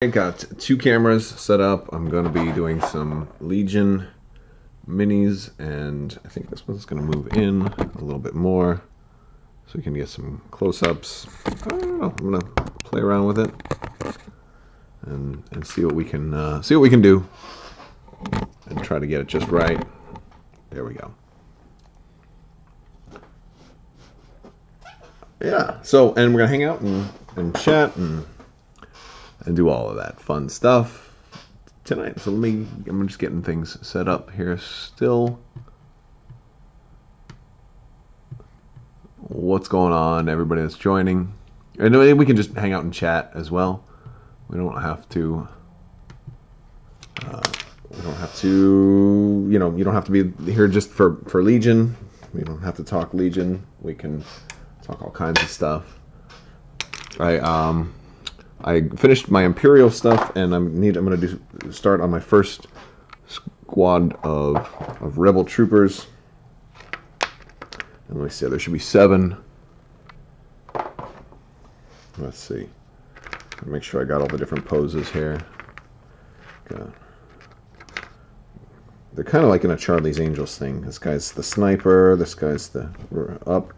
I got two cameras set up. I'm going to be doing some Legion minis, and I think this one's going to move in a little bit more so we can get some close-ups. I don't know. I'm going to play around with it and see what we can do and try to get it just right. There we go. Yeah. So, and we're going to hang out and chat and do all of that fun stuff tonight. So I'm just getting things set up here still. What's going on, everybody that's joining? And we can just hang out and chat as well. We don't have to, you know, you don't have to be here just for Legion. We don't have to talk Legion. We can talk all kinds of stuff. I finished my Imperial stuff, and I'm going to start on my first squad of Rebel troopers. And let me see, there should be 7. Let's see. Make sure I got all the different poses here. Okay. They're kind of like in a Charlie's Angels thing. This guy's the sniper. This guy's the up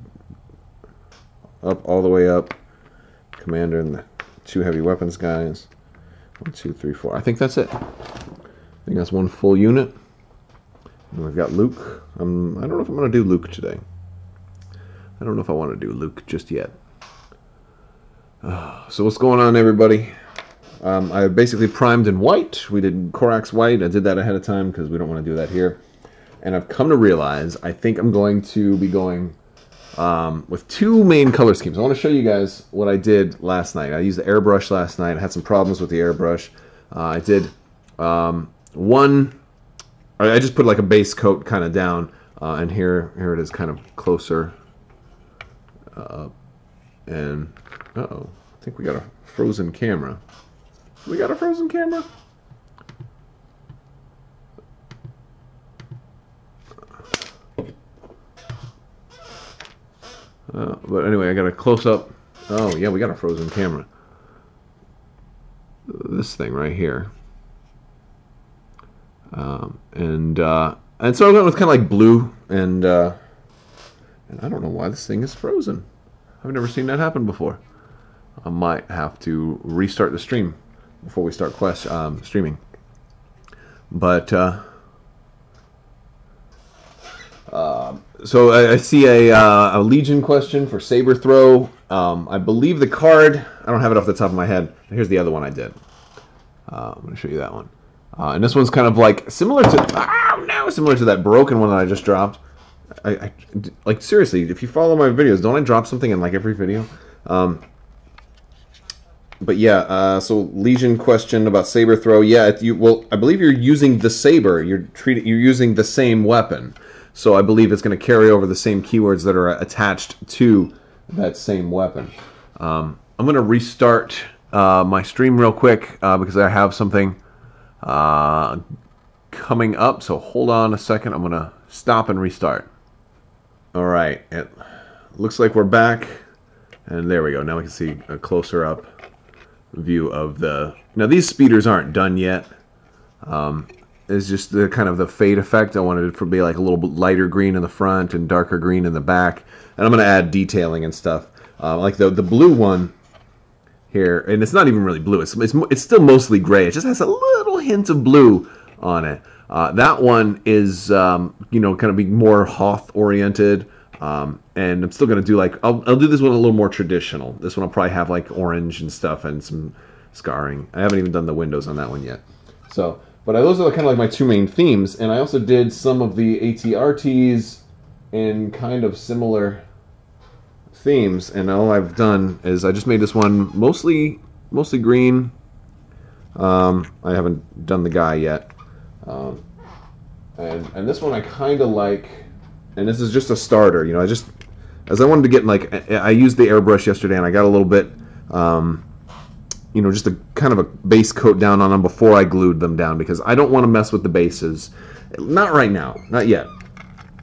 all the way up. Commander and the 2 heavy weapons guys. 1, 2, 3, 4. I think that's it. I think that's 1 full unit. And we've got Luke. I don't know if I'm going to do Luke today. I don't know if I want to do Luke just yet. So what's going on, everybody? I basically primed in white. We did Corax white. I did that ahead of time because we don't want to do that here. And I've come to realize I think I'm going to be going with 2 main color schemes. I want to show you guys what I did last night. I used the airbrush last night. I had some problems with the airbrush. I did I just put like a base coat kind of down, and here it is kind of closer. And uh-oh, I think we got a frozen camera. We got a frozen camera? But anyway, I got a close-up. Oh, yeah, we got a frozen camera. This thing right here. And so I went with kind of like blue, and I don't know why this thing is frozen. I've never seen that happen before. I might have to restart the stream before we start streaming. But so I see a Legion question for Saber Throw. I believe the card, I don't have it off the top of my head. Here's the other one I did. I'm going to show you that one. And this one's kind of like similar to that broken one that I just dropped. I like, seriously, if you follow my videos, don't I drop something in like every video? But yeah, so Legion question about Saber Throw. Yeah, well, I believe you're using the Saber. You're using the same weapon. So I believe it's going to carry over the same keywords that are attached to that same weapon. I'm going to restart my stream real quick because I have something coming up. So hold on a second. I'm going to stop and restart. All right. It looks like we're back. And there we go. Now we can see a closer up view of the... Now these speeders aren't done yet. It's just the kind of the fade effect. I wanted it to be like a little bit lighter green in the front and darker green in the back. And I'm going to add detailing and stuff. Like the blue one here, and it's not even really blue. It's still mostly gray. It just has a little hint of blue on it. That one is, you know, kind of be more Hoth oriented. And I'm still going to do like, I'll do this one a little more traditional. This one I'll probably have like orange and stuff and some scarring. I haven't even done the windows on that one yet. So, but those are kind of like my 2 main themes. And I also did some of the ATRTs in kind of similar themes. And all I've done is I just made this one mostly green. I haven't done the guy yet. And this one I kind of like, and this is just a starter, you know, as I wanted to get, like, I used the airbrush yesterday and I got a little bit, you know, just a kind of a base coat down on them before I glued them down because I don't want to mess with the bases. Not right now, not yet.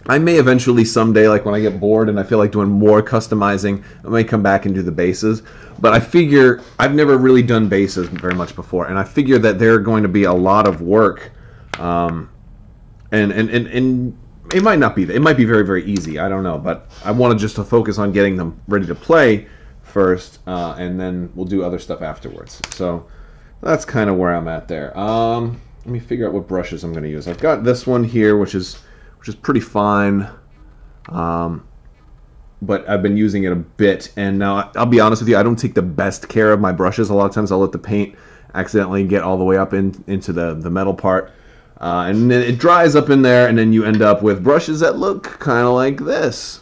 I may eventually someday, like when I get bored and I feel like doing more customizing, I may come back and do the bases. But I figure I've never really done bases very much before, and I figure that they're going to be a lot of work. And it might not be. It might be very, very easy. I don't know, but I wanted just to focus on getting them ready to play first, and then we'll do other stuff afterwards. So that's kind of where I'm at there. Let me figure out what brushes I'm going to use. I've got this one here, which is pretty fine, but I've been using it a bit. And now I'll be honest with you, I don't take the best care of my brushes. A lot of times I'll let the paint accidentally get all the way up into the metal part. And then it dries up in there, and then you end up with brushes that look kind of like this.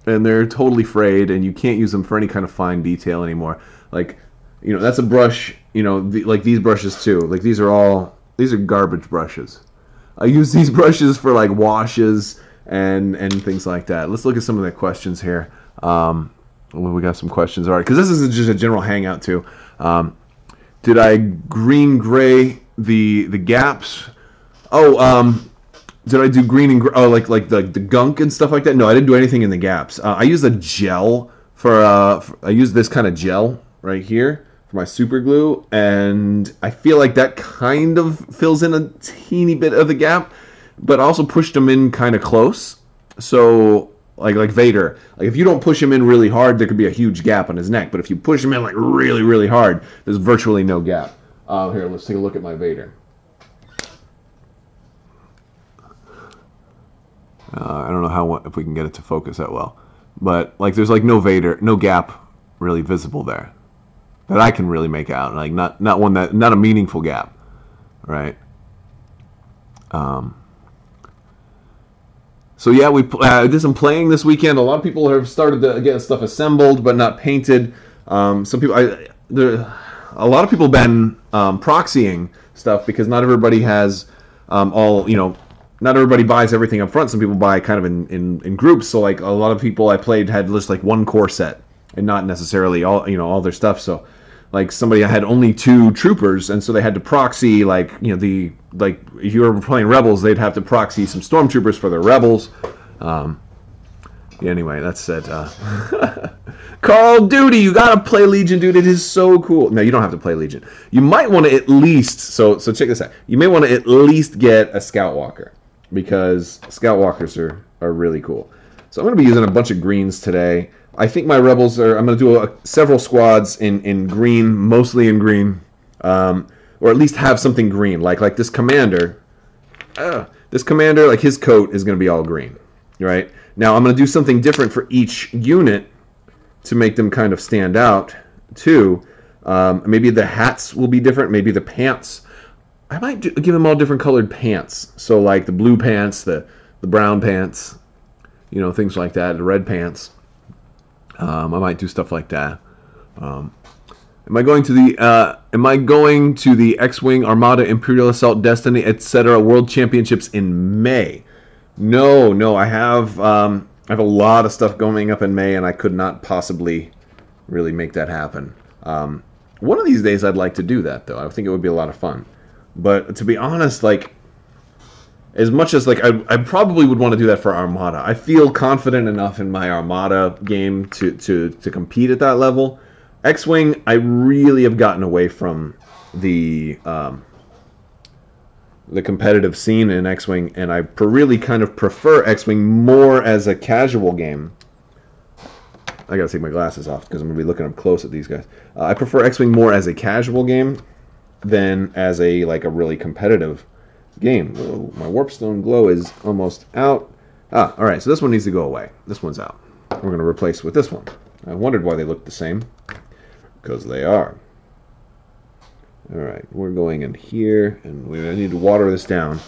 And they're totally frayed, and you can't use them for any kind of fine detail anymore. Like, you know, that's a brush, you know, like these brushes too. Like these are garbage brushes. I use these brushes for like washes and things like that. Let's look at some of the questions here. We got some questions. All right, because this is just a general hangout too. Did I green gray the gaps? Oh, did I do green and like the gunk and stuff like that? No, I didn't do anything in the gaps. I used a gel I used this kind of gel right here for my super glue, and I feel like that kind of fills in a teeny bit of the gap, but also pushed them in kind of close. So like Vader, like if you don't push him in really hard, there could be a huge gap on his neck, but if you push him in like really, really hard, there's virtually no gap. Here, let's take a look at my Vader. I don't know if we can get it to focus that well, but like there's like no gap really visible there that I can really make out. Like not a meaningful gap, right? So yeah, we did some playing this weekend. A lot of people have started to get stuff assembled but not painted. Some people, a lot of people have been proxying stuff because not everybody has not everybody buys everything up front. Some people buy kind of in groups. So like a lot of people I played had just like one core set and not necessarily all their stuff. So like somebody had only 2 troopers, and so they had to proxy like if you were playing rebels, they'd have to proxy some stormtroopers for their rebels. Anyway, that's said. Call of Duty, you gotta play Legion, dude. It is so cool. No, you don't have to play Legion. You might want to at least so check this out. You may want to at least get a Scout Walker, because Scout Walkers are really cool. So I'm going to be using a bunch of greens today. I think my rebels I'm going to do several squads in green, mostly in green, or at least have something green, like this commander. This commander, like his coat is going to be all green, right? Now I'm going to do something different for each unit to make them kind of stand out too. Maybe the hats will be different. Maybe the pants. I might give them all different colored pants. So like the blue pants, the brown pants, things like that. The red pants. I might do stuff like that. Am I going to the X-Wing, Armada, Imperial Assault, Destiny, etc. World Championships in May? No. I have a lot of stuff going up in May, and I could not possibly really make that happen. One of these days, I'd like to do that, though. I think it would be a lot of fun. But to be honest, like, as much as like I probably would want to do that for Armada. I feel confident enough in my Armada game to compete at that level. X-Wing, I really have gotten away from the competitive scene in X-Wing, and I really kind of prefer X-Wing more as a casual game. I gotta take my glasses off because I'm gonna be looking up close at these guys. I prefer X-Wing more as a casual game than as a really competitive game. Whoa, my Warpstone glow is almost out. All right, so this one needs to go away. This one's out. We're going to replace with this one. I wondered why they looked the same. Because they are. All right, we're going in here, and I need to water this down.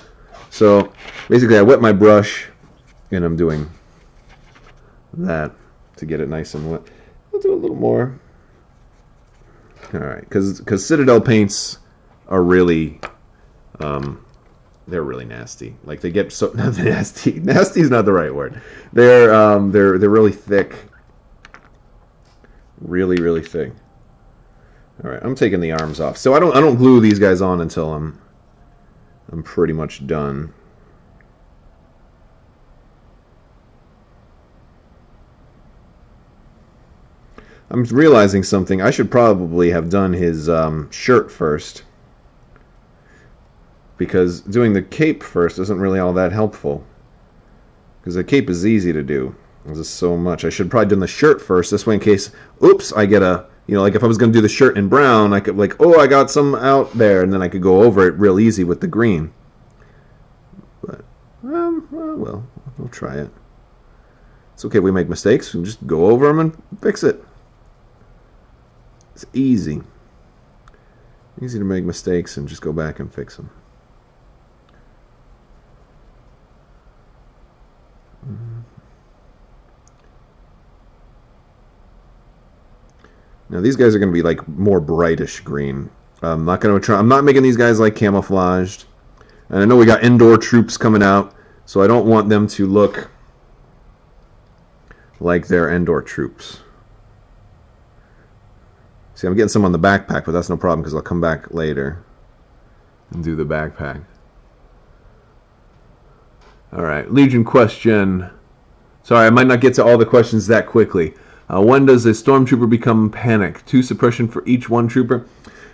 So basically, I wet my brush, and I'm doing that to get it nice and wet. I'll do a little more. All right, because Citadel paints are really, they're really nasty. Like they get so nasty. Nasty is not the right word. They're really thick, really thick. All right, I'm taking the arms off. So I don't glue these guys on until I'm pretty much done. I'm realizing something. I should probably have done his shirt first, because doing the cape first isn't really all that helpful. Because the cape is easy to do. There's just so much. I should probably done the shirt first. This way, in case, oops, I get a, like if I was going to do the shirt in brown, I could oh, I got some out there, and then I could go over it real easy with the green. But, well, we'll try it. It's okay if we make mistakes. We just go over them and fix it. It's easy. Easy to make mistakes and just go back and fix them. Now these guys are going to be like more brightish green. I'm not going to try. I'm not making these guys like camouflaged. And I know we got indoor troops coming out, so I don't want them to look like they're indoor troops. See, I'm getting some on the backpack, but that's no problem because I'll come back later and do the backpack. All right, Legion question. Sorry, I might not get to all the questions that quickly. When does a stormtrooper become panicked? 2 suppression for each 1 trooper.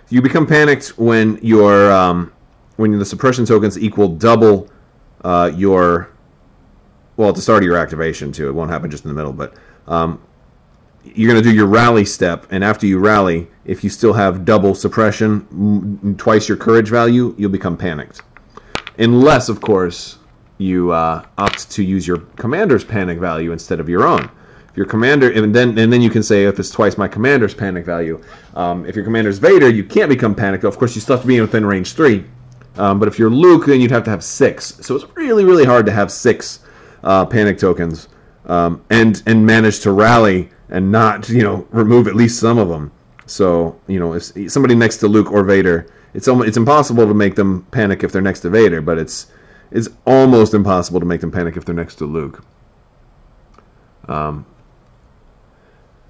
You become panicked when your when the suppression tokens equal double your, well, at the start of your activation too. It won't happen just in the middle, but you're going to do your rally step, and after you rally, if you still have double suppression, twice your courage value, you'll become panicked. Unless, of course, you opt to use your commander's panic value instead of your own. If your commander, and then you can say if it's twice my commander's panic value. If your commander's Vader, you can't become panicked. Of course, you still have to be within range 3. But if you're Luke, then you'd have to have 6. So it's really, really hard to have 6 panic tokens and manage to rally and not, remove at least some of them. So, if somebody next to Luke or Vader, it's impossible to make them panic if they're next to Vader, but it's almost impossible to make them panic if they're next to Luke.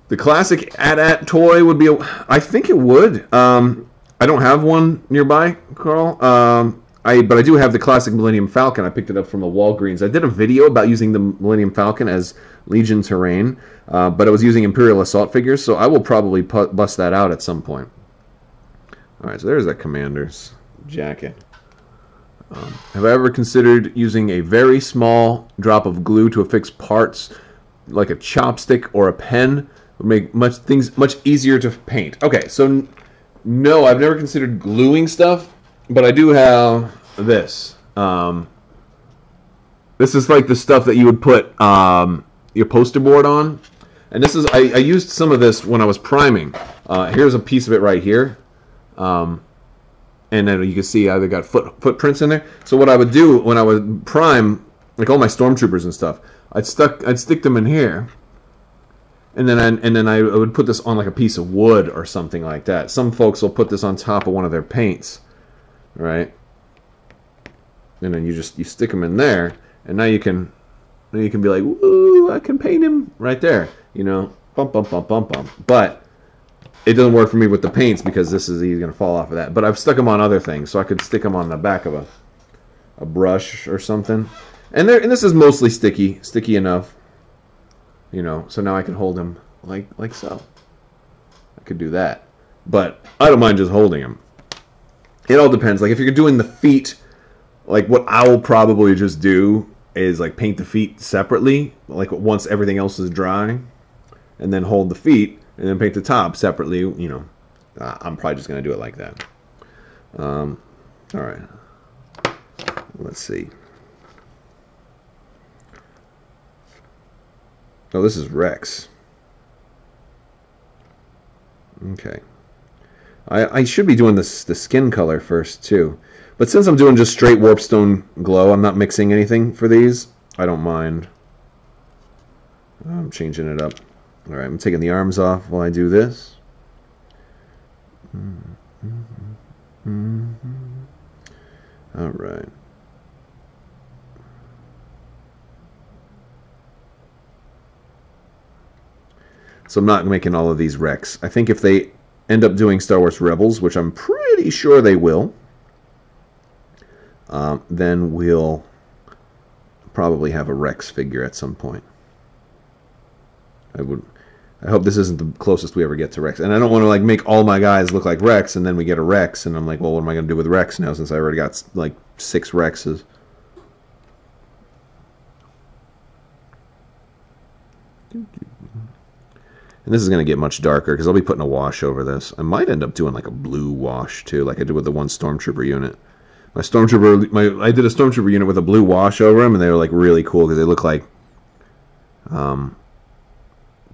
The classic AT-AT toy would be, I think it would. I don't have one nearby, Carl. But I do have the classic Millennium Falcon. I picked it up from a Walgreens. I did a video about using the Millennium Falcon as Legion terrain, but I was using Imperial Assault figures, so I will probably bust that out at some point. All right, so there's that commander's jacket. Have I ever considered using a very small drop of glue to affix parts, like a chopstick or a pen? Would make things much easier to paint. Okay, so no, I've never considered gluing stuff, but I do have this. This is like the stuff that you would put your poster board on, and this is I used some of this when I was priming. Here's a piece of it right here, and then you can see I got footprints in there. So what I would do when I would prime, like all my stormtroopers and stuff, I'd stick them in here. And then I would put this on like a piece of wood or something like that. Some folks will put this on top of one of their paints, right? And then you stick them in there, and now you can be like, woo, I can paint him right there, bump, bump, bump, bump, bump. But it doesn't work for me with the paints because he's gonna fall off of that. But I've stuck them on other things, so I could stick them on the back of a brush or something. And this is mostly sticky enough. So now I can hold him like so. I could do that. But I don't mind just holding him. It all depends. Like if you're doing the feet, like what I will probably just do is like paint the feet separately, like once everything else is dry, and then hold the feet and then paint the top separately. I'm probably just going to do it like that. All right. Let's see. Oh, this is Rex. Okay. I should be doing the skin color first, too. But since I'm doing just straight Warpstone glow, I'm not mixing anything for these. I don't mind. I'm changing it up. Alright, I'm taking the arms off while I do this. Alright. So I'm not making all of these Rex. I think if they end up doing Star Wars Rebels, which I'm pretty sure they will, then we'll probably have a Rex figure at some point. I hope this isn't the closest we ever get to Rex. And I don't want to like make all my guys look like Rex, and then we get a Rex, and I'm like, well, what am I going to do with Rex now since I already got like 6 Rexes? And this is going to get much darker because I'll be putting a wash over this. I might end up doing like a blue wash too, like I did with the one Stormtrooper unit. I did a Stormtrooper unit with a blue wash over them, and they were like really cool because they look like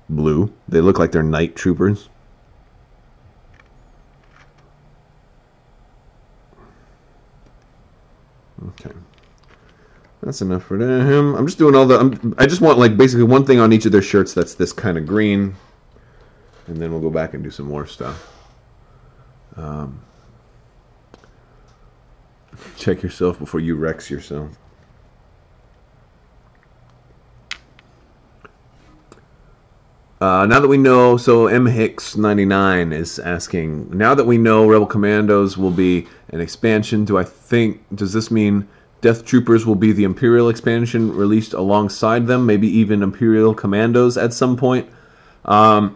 blue. They look like they're night troopers. Okay. That's enough for him. I'm just doing all the... I just want like basically one thing on each of their shirts that's this kind of green. And then we'll go back and do some more stuff. Check yourself before you Rex yourself. Now that we know, so M Hicks 99 is asking, now that we know Rebel Commandos will be an expansion, does this mean Death Troopers will be the Imperial expansion released alongside them, maybe even Imperial Commandos at some point? I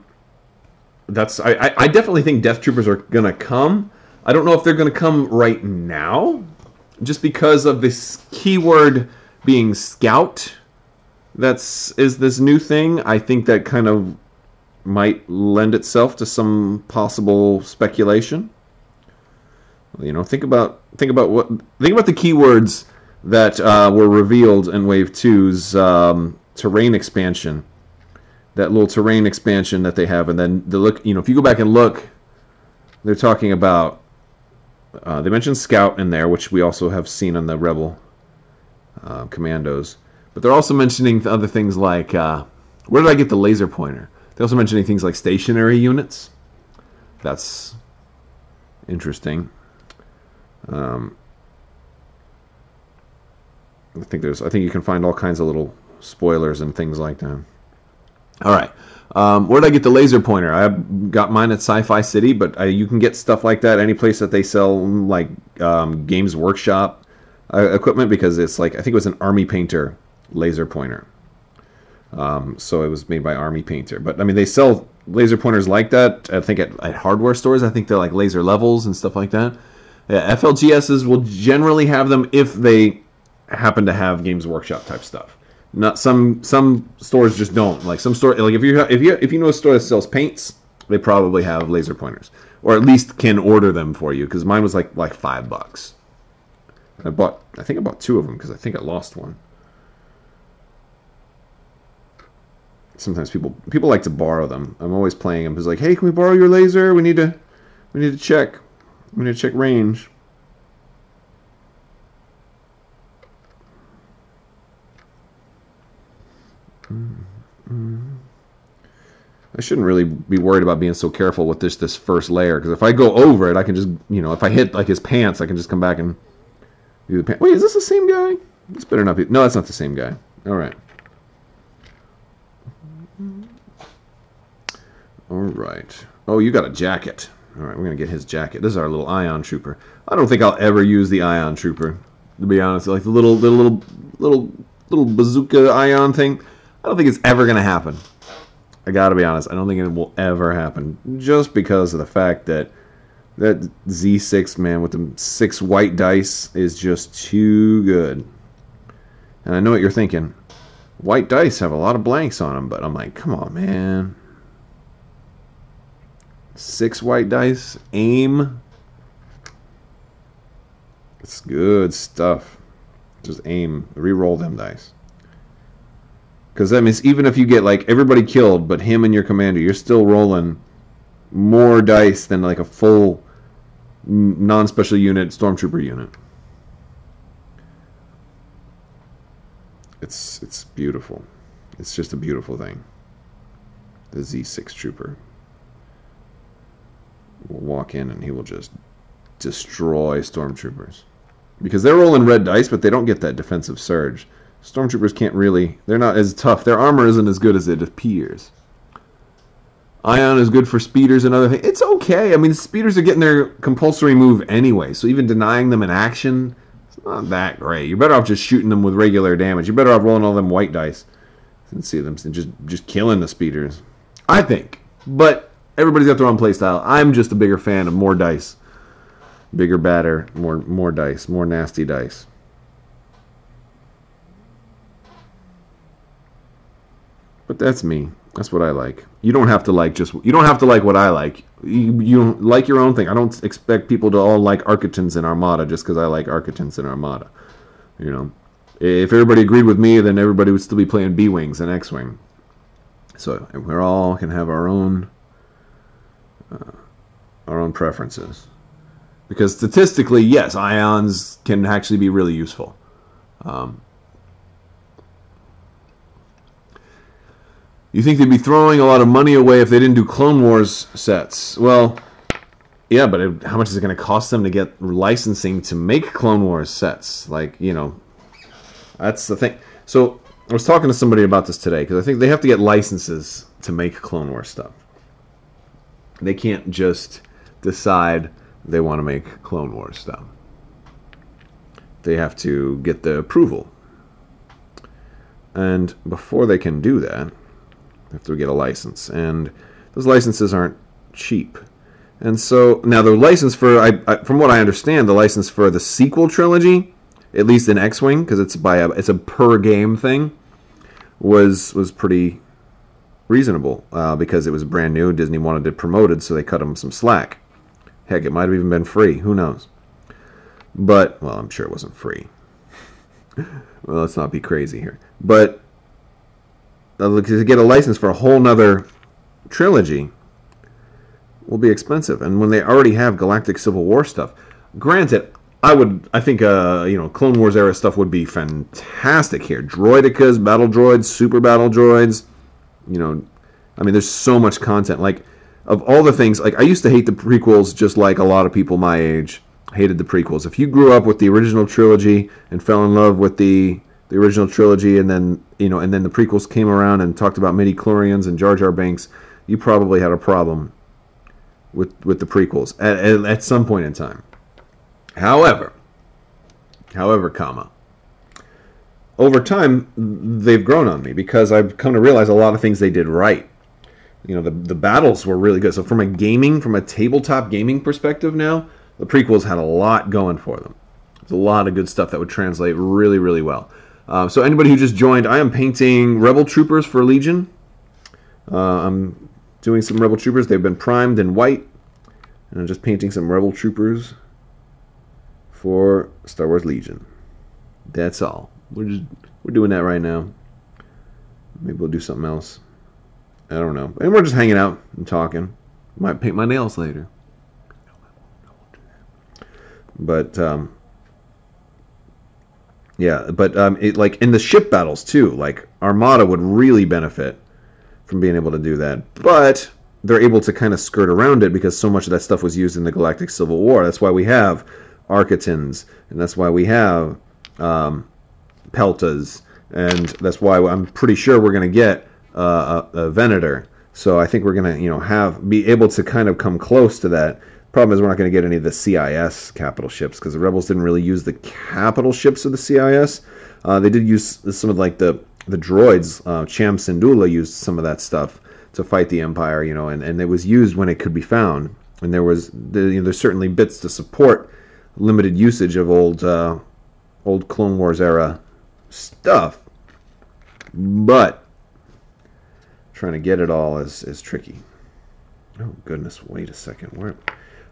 definitely think Death Troopers are going to come. I don't know if they're going to come right now, just because of this keyword being Scout. Is this new thing. I think that kind of might lend itself to some possible speculation. You know, think about the keywords that were revealed in Wave 2's terrain expansion. That little terrain expansion that they have, and then if you go back and look, they're talking about they mentioned Scout in there, which we also have seen on the Rebel Commandos. But they're also mentioning other things like, where did I get the laser pointer? They're also mentioning things like stationary units. That's interesting. I think you can find all kinds of little spoilers and things like that. All right. Where did I get the laser pointer? I got mine at Sci-Fi City, but you can get stuff like that any place that they sell like Games Workshop equipment, because it's like, I think it was an Army Painter laser pointer. So it was made by Army Painter. But I mean, they sell laser pointers like that, I think, at hardware stores. I think they're like laser levels and stuff like that. Yeah, FLGSs will generally have them if they happen to have Games Workshop type stuff. Not some stores just don't. Like some store, like if you know a store that sells paints, they probably have laser pointers, or at least can order them for you. Because mine was like $5. I think I bought 2 of them because I think I lost one. Sometimes people like to borrow them. I'm always playing them. It's like, hey, can we borrow your laser? We need to check. We need to check range. I shouldn't really be worried about being so careful with this first layer, because if I go over it, I can just, if I hit like his pants, I can just come back and do the pants. Wait, is this the same guy? This better not be. No, that's not the same guy. All right. All right. Oh, you got a jacket. All right, we're gonna get his jacket. This is our little Ion Trooper. I don't think I'll ever use the Ion Trooper, to be honest. Like the little bazooka Ion thing. I don't think it's ever gonna happen. I gotta be honest. I don't think it will ever happen, just because of the fact that that Z6 man with the 6 white dice is just too good. And I know what you're thinking. White dice have a lot of blanks on them, but I'm like, come on, man. 6 white dice, aim. It's good stuff. Just aim, re-roll them dice. Because that means even if you get like everybody killed but him and your commander, you're still rolling more dice than like a full non-special unit stormtrooper unit. It's beautiful. It's just a beautiful thing. The Z6 trooper will walk in and he will just destroy stormtroopers. Because they're rolling red dice, but they don't get that defensive surge. Stormtroopers can't really... They're not as tough. Their armor isn't as good as it appears. Ion is good for speeders and other things. It's okay. I mean, speeders are getting their compulsory move anyway, so even denying them an action, it's not that great. You're better off just shooting them with regular damage. You're better off rolling all them white dice and see them and just killing the speeders. I think. But everybody's got their own play style. I'm just a bigger fan of more dice. Bigger, badder, more dice, more nasty dice. But that's me. That's what I like. You don't have to like you don't have to like what I like. You like your own thing. I don't expect people to all like Architects in Armada just because I like Architects in Armada. You know, if everybody agreed with me, then everybody would still be playing B-Wings and X-Wing. So we all can have our own preferences. Because statistically, yes, ions can actually be really useful. You think they'd be throwing a lot of money away if they didn't do Clone Wars sets? Well, yeah, but how much is it going to cost them to get licensing to make Clone Wars sets? Like, you know, that's the thing. So I was talking to somebody about this today because I think they have to get licenses to make Clone Wars stuff. They can't just decide they want to make Clone Wars stuff. They have to get the approval. And before they can do that, they have to get a license. And those licenses aren't cheap. And so, now the license for, from what I understand, the license for the sequel trilogy, at least in X-Wing, because it's a per game thing, was pretty reasonable because it was brand new. Disney wanted it promoted, so they cut them some slack. Heck, it might have even been free. Who knows? But, well, I'm sure it wasn't free. Well, let's not be crazy here. But to get a license for a whole nother trilogy will be expensive. And when they already have Galactic Civil War stuff, granted, I think you know, Clone Wars era stuff would be fantastic here. Droidicas, battle droids, super battle droids. You know, I mean, there's so much content. Like, of all the things, like, I used to hate the prequels just like a lot of people my age hated the prequels. If you grew up with the original trilogy and fell in love with the original trilogy, and then, you know, and then the prequels came around and talked about midi-chlorians and Jar Jar Binks, you probably had a problem with the prequels at some point in time. However, over time, they've grown on me because I've come to realize a lot of things they did right. You know, the battles were really good. So from a tabletop gaming perspective now, the prequels had a lot going for them. There's a lot of good stuff that would translate really, really well. So anybody who just joined, I am painting Rebel Troopers for Legion. I'm doing some Rebel Troopers. They've been primed in white. And I'm just painting some Rebel Troopers for Star Wars Legion. That's all. We're doing that right now. Maybe we'll do something else. I don't know. And we're just hanging out and talking. Might paint my nails later. But yeah, but like in the ship battles too, like Armada would really benefit from being able to do that. But they're able to kind of skirt around it because so much of that stuff was used in the Galactic Civil War. That's why we have Architects, and that's why we have Peltas, and that's why I'm pretty sure we're going to get a Venator. So I think we're going to, you know, be able to kind of come close to that. Problem is we're not going to get any of the CIS capital ships because the Rebels didn't really use the capital ships of the CIS. They did use some of like the droids. Cham Syndulla used some of that stuff to fight the Empire, you know, and it was used when it could be found. And there's certainly bits to support limited usage of old Clone Wars era stuff, but trying to get it all is tricky. Oh goodness, wait a second.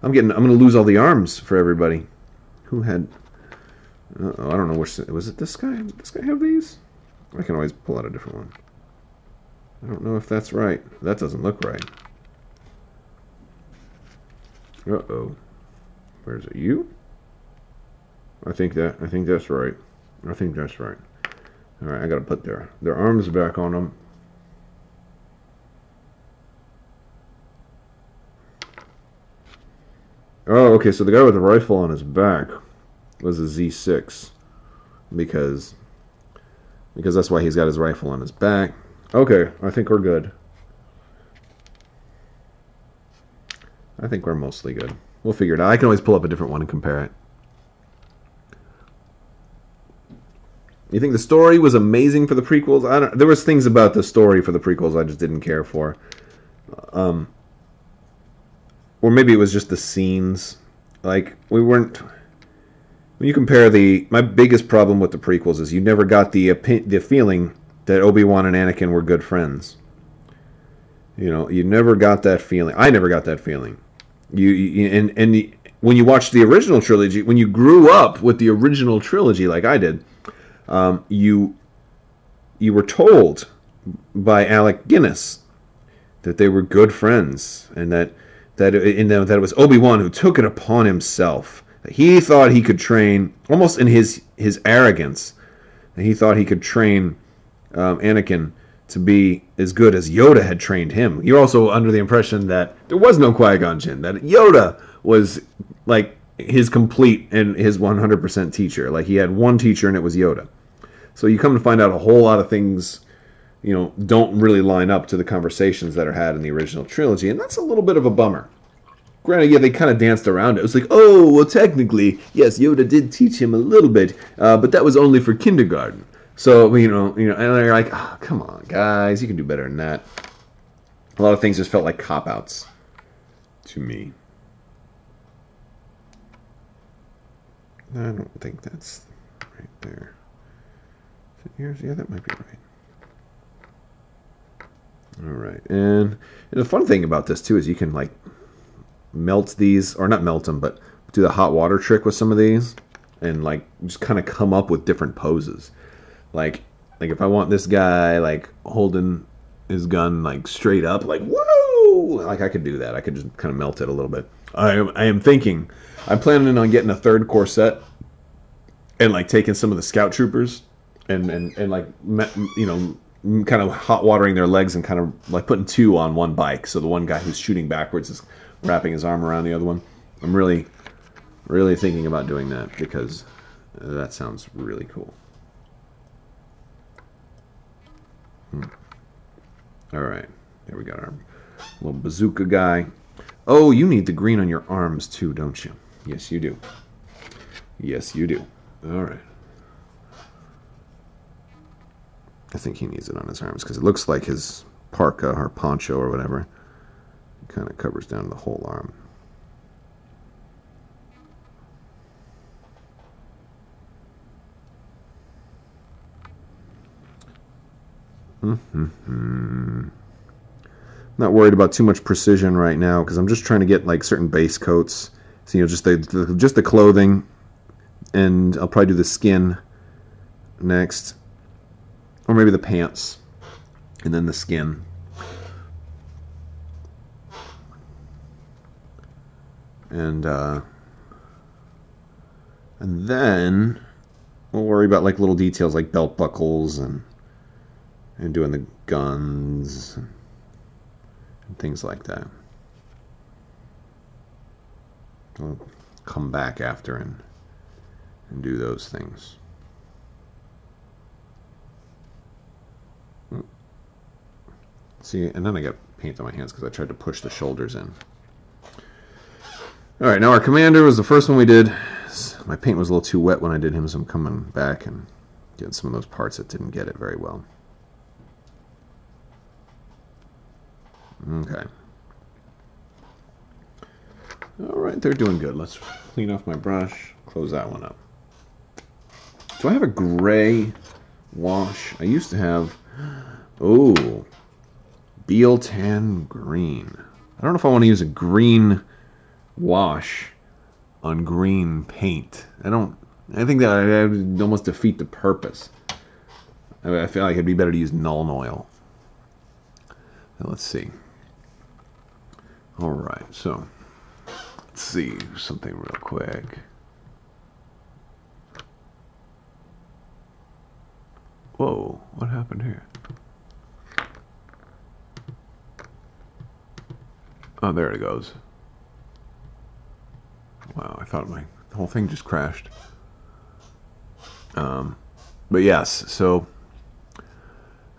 I'm going to lose all the arms for everybody. Who had? I don't know which. Was it this guy? Did this guy have these? I can always pull out a different one. I don't know if that's right. That doesn't look right. Uh-oh. Where's it? You? I think that's right. I think that's right. All right, I got to put their arms back on them. Oh, okay, so the guy with the rifle on his back was a Z6 because that's why he's got his rifle on his back. Okay, I think we're good. I think we're mostly good. We'll figure it out. I can always pull up a different one and compare it. You think the story was amazing for the prequels? There was things about the story for the prequels I just didn't care for. or maybe it was just the scenes. Like, we weren't... When you compare my biggest problem with the prequels is you never got the feeling that Obi-Wan and Anakin were good friends. You know, you never got that feeling. I never got that feeling. And when you watched the original trilogy, when you grew up with the original trilogy like I did, you were told by Alec Guinness that they were good friends, and that it was Obi-Wan who took it upon himself. He thought he could train, almost in his arrogance, he thought he could train Anakin to be as good as Yoda had trained him. You're also under the impression that there was no Qui-Gon Jinn, that Yoda was like his complete and his 100% teacher. Like, he had one teacher and it was Yoda. So you come to find out a whole lot of things, you know, don't really line up to the conversations that are had in the original trilogy, and that's a little bit of a bummer. Granted, yeah, they kind of danced around it. It was like, oh, well, technically, yes, Yoda did teach him a little bit, but that was only for kindergarten. So, you know, and they're like, oh, come on, guys, you can do better than that. A lot of things just felt like cop-outs to me. I don't think that's right there. Is it yours? Yeah, that might be right. All right, and the fun thing about this, too, is you can, like, melt these, or not melt them, but do the hot water trick with some of these, and, like, just kind of come up with different poses. Like if I want this guy, like, holding his gun, like, straight up, like, whoa! Like, I could do that. I could just kind of melt it a little bit. I am thinking, I'm planning on getting a third corset, and, like, taking some of the scout troopers, and like, you know, kind of hot watering their legs and kind of, like, putting two on one bike. So the one guy who's shooting backwards is wrapping his arm around the other one. I'm really, really thinking about doing that, because that sounds really cool. Alright, there we got our little bazooka guy. Oh, you need the green on your arms too, don't you? Yes, you do. Yes, you do. Alright. I think he needs it on his arms, because it looks like his parka or poncho or whatever kind of covers down the whole arm. Not worried about too much precision right now, because I'm just trying to get, like, certain base coats. So, you know, just the clothing, and I'll probably do the skin next, or maybe the pants, and then the skin. And then we'll worry about, like, little details like belt buckles and doing the guns and things like that. I'll come back after and do those things. See, and then I got paint on my hands because I tried to push the shoulders in. Alright, now our commander was the first one we did. My paint was a little too wet when I did him, so I'm coming back and getting some of those parts that didn't get it very well. Okay. Alright, they're doing good. Let's clean off my brush, close that one up. Do I have a gray wash? I used to have... Oh, Beal Tan Green. I don't know if I want to use a green wash on green paint. I think that would almost defeat the purpose. I feel like it'd be better to use Nuln Oil. Now, let's see. Alright, so let's see something real quick. Whoa, what happened here? Oh, there it goes. Wow, I thought my whole thing just crashed. But yes, so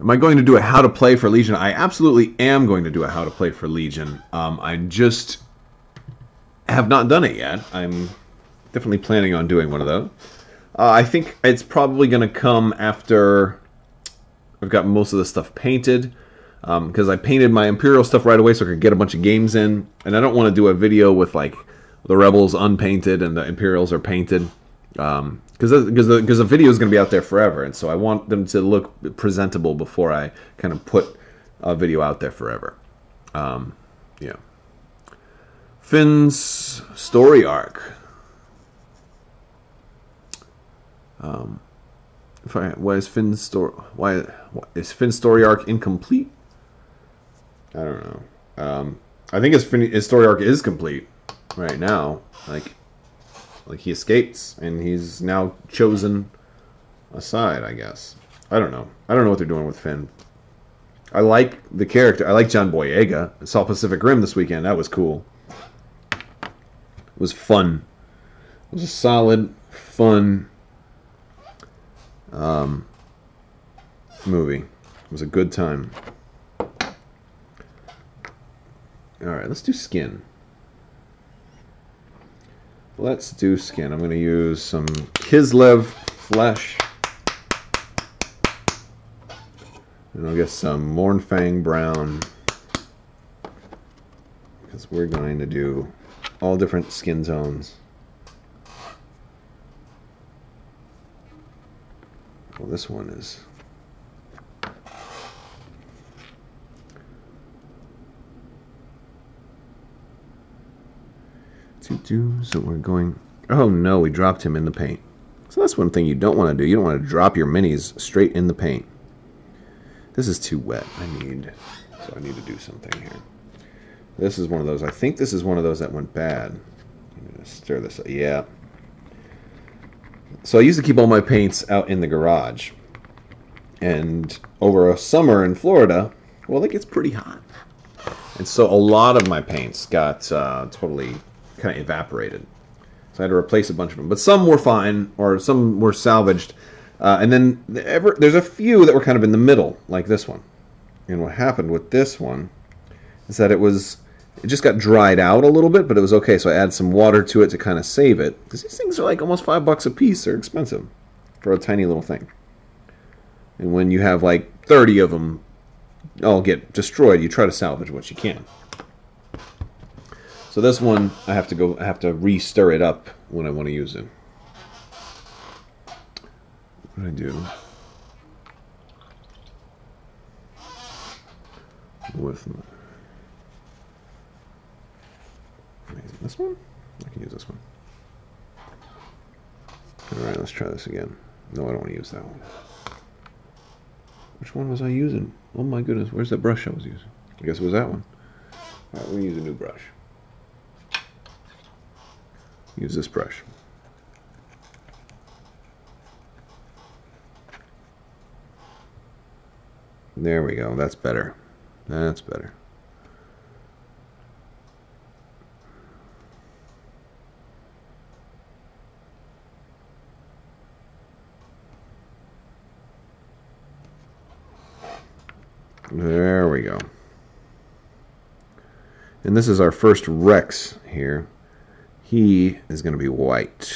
am I going to do a how to play for Legion? I absolutely am going to do a how to play for Legion. I just have not done it yet. I'm definitely planning on doing one of those. I think it's probably going to come after I've got most of the stuff painted. because I painted my Imperial stuff right away so I could get a bunch of games in, and I don't want to do a video with like the Rebels unpainted and the Imperials are painted, because the video is going to be out there forever, and so I want them to look presentable before I kind of put a video out there forever. Yeah. Finn's story arc. Why is Finn's story arc incomplete? I don't know. I think his story arc is complete right now. Like he escapes and he's now chosen a side, I guess. I don't know. I don't know what they're doing with Finn. I like the character. I like John Boyega. I saw Pacific Rim this weekend. That was cool. It was fun. It was a solid, fun movie. It was a good time. Alright, let's do skin. Let's do skin. I'm going to use some Kislev flesh. And I'll get some Mornfang brown. Because we're going to do all different skin tones. Well, this one is... So we're going... Oh no, we dropped him in the paint. So that's one thing you don't want to do. You don't want to drop your minis straight in the paint. This is too wet. So I need to do something here. This is one of those. I think this is one of those that went bad. I'm going to stir this up. Yeah. So I used to keep all my paints out in the garage. And over a summer in Florida, well, it gets pretty hot. And so a lot of my paints got totally kind of evaporated. So I had to replace a bunch of them. But some were fine, or some were salvaged. And then there's a few that were kind of in the middle, like this one. And what happened with this one is that it just got dried out a little bit, but it was okay. So I added some water to it to kind of save it. Because these things are like almost $5 a piece. They're expensive for a tiny little thing. And when you have like 30 of them all get destroyed, you try to salvage what you can. So this one, I have to re-stir it up when I want to use it. What do I do with this one? I can use this one. Alright, let's try this again. No, I don't want to use that one. Which one was I using? Oh my goodness, where's that brush I was using? I guess it was that one. Alright, we're going to use a new brush. Use this brush. There we go. That's better. That's better. There we go. And this is our first Rex here. He is going to be white,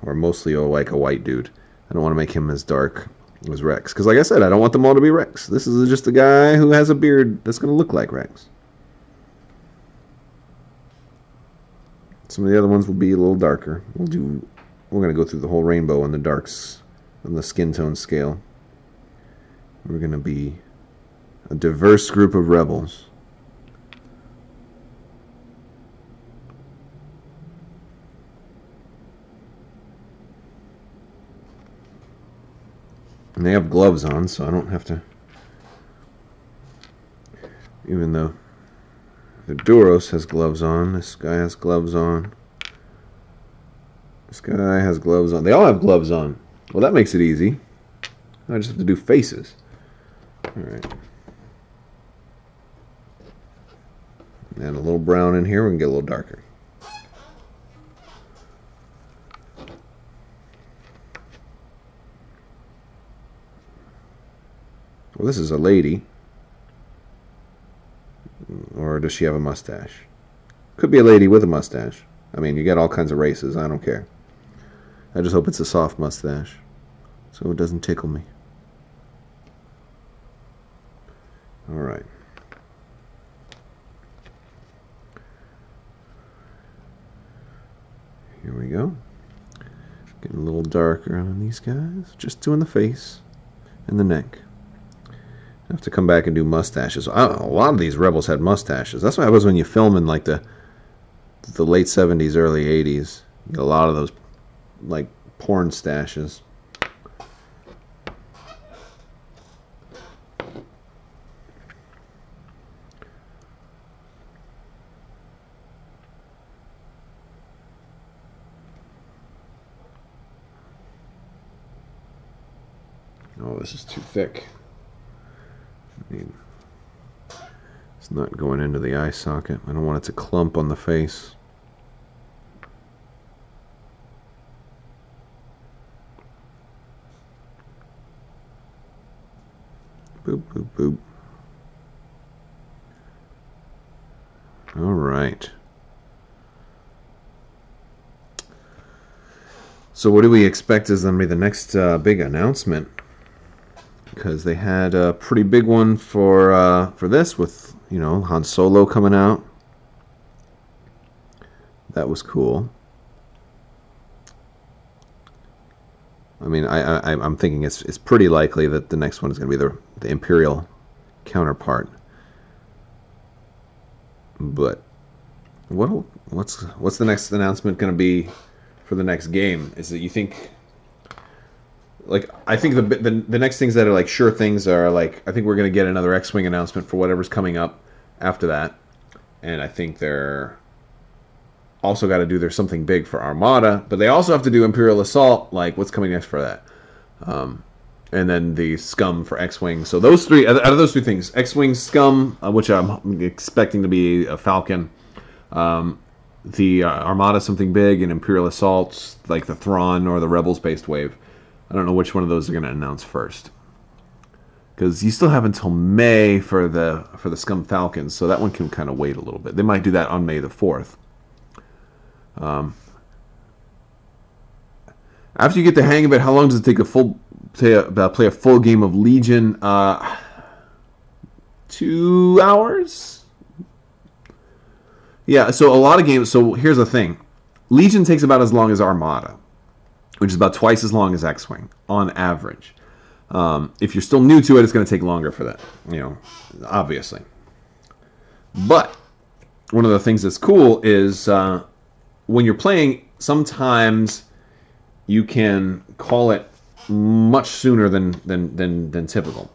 or mostly like a white dude. I don't want to make him as dark as Rex, because like I said, I don't want them all to be Rex. This is just a guy who has a beard that's going to look like Rex. Some of the other ones will be a little darker. We're going to go through the whole rainbow on the darks, on the skin tone scale. We're going to be a diverse group of rebels. And they have gloves on, so I don't have to... Even though the Duros has gloves on, this guy has gloves on. This guy has gloves on. They all have gloves on. Well, that makes it easy. I just have to do faces. Alright. And a little brown in here, we can get a little darker. Well, this is a lady. Or does she have a mustache? Could be a lady with a mustache. I mean, you get all kinds of races. I don't care. I just hope it's a soft mustache, so it doesn't tickle me. Alright. There we go. Getting a little darker on these guys. Just doing the face and the neck. I have to come back and do mustaches. A lot of these rebels had mustaches. That's what happens when you film in like the late 70s, early 80s. You get a lot of those like porn stashes. Oh, this is too thick. I mean, it's not going into the eye socket. I don't want it to clump on the face. Boop, boop, boop. All right. So what do we expect is going to be the next big announcement? Because they had a pretty big one for this with, you know, Han Solo coming out. That was cool. I mean, I'm thinking it's pretty likely that the next one is going to be the Imperial counterpart. But what's the next announcement going to be for the next game? Is it, you think? Like, I think the next things that are like sure things are like, I think we're going to get another X-Wing announcement for whatever's coming up after that. And I think they're also got to do there's something big for Armada, but they also have to do Imperial Assault, like what's coming next for that. And then the Scum for X-Wing. So those three, out of those three things, X-Wing, Scum, which I'm expecting to be a Falcon, the Armada something big, and Imperial Assault, like the Thrawn or the Rebels-based wave. I don't know which one of those they're going to announce first, because you still have until May for the Scum Falcons, so that one can kind of wait a little bit. They might do that on May the 4th. After you get the hang of it, how long does it take play a full game of Legion? 2 hours. Yeah. So a lot of games. So here's the thing: Legion takes about as long as Armada, which is about twice as long as X-Wing on average. If you're still new to it, it's going to take longer for that, you know, obviously. But one of the things that's cool is when you're playing, sometimes you can call it much sooner than typical.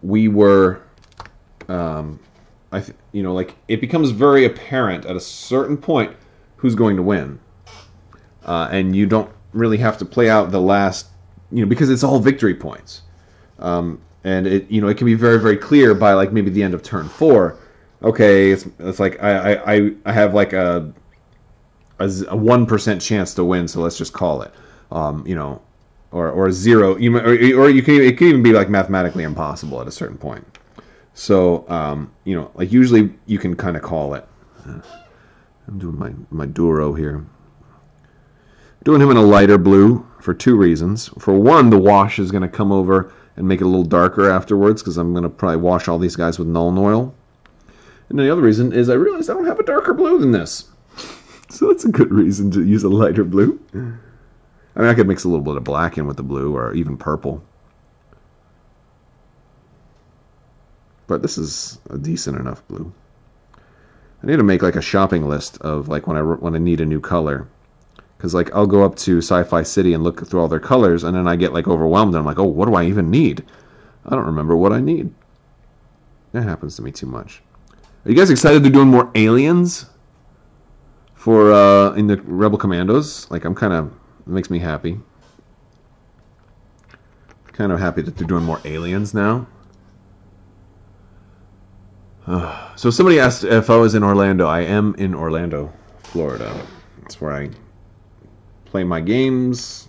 We were, you know, like it becomes very apparent at a certain point who's going to win. And you don't really have to play out the last, you know, because it's all victory points. And it, you know, it can be very, very clear by like maybe the end of turn 4. Okay, it's like I have like a 1% chance to win, so let's just call it. You know, or a 0. Or you can, it can even be like mathematically impossible at a certain point. So you know, like usually you can kind of call it. I'm doing my Duro here. Doing him in a lighter blue for 2 reasons. For one, the wash is going to come over and make it a little darker afterwards, because I'm going to probably wash all these guys with Nuln Oil. And the other reason is I realized I don't have a darker blue than this. So that's a good reason to use a lighter blue. I mean, I could mix a little bit of black in with the blue, or even purple. But this is a decent enough blue. I need to make like a shopping list of like when I need a new color. Because like I'll go up to Sci-Fi City and look through all their colors, and then I get like overwhelmed, and I'm like, oh, what do I even need? I don't remember what I need. That happens to me too much. Are you guys excited they're doing more aliens for in the Rebel Commandos? Like, I'm kind of, it makes me happy. Kind of happy that they're doing more aliens now. So somebody asked if I was in Orlando. I am in Orlando, Florida. That's where I play my games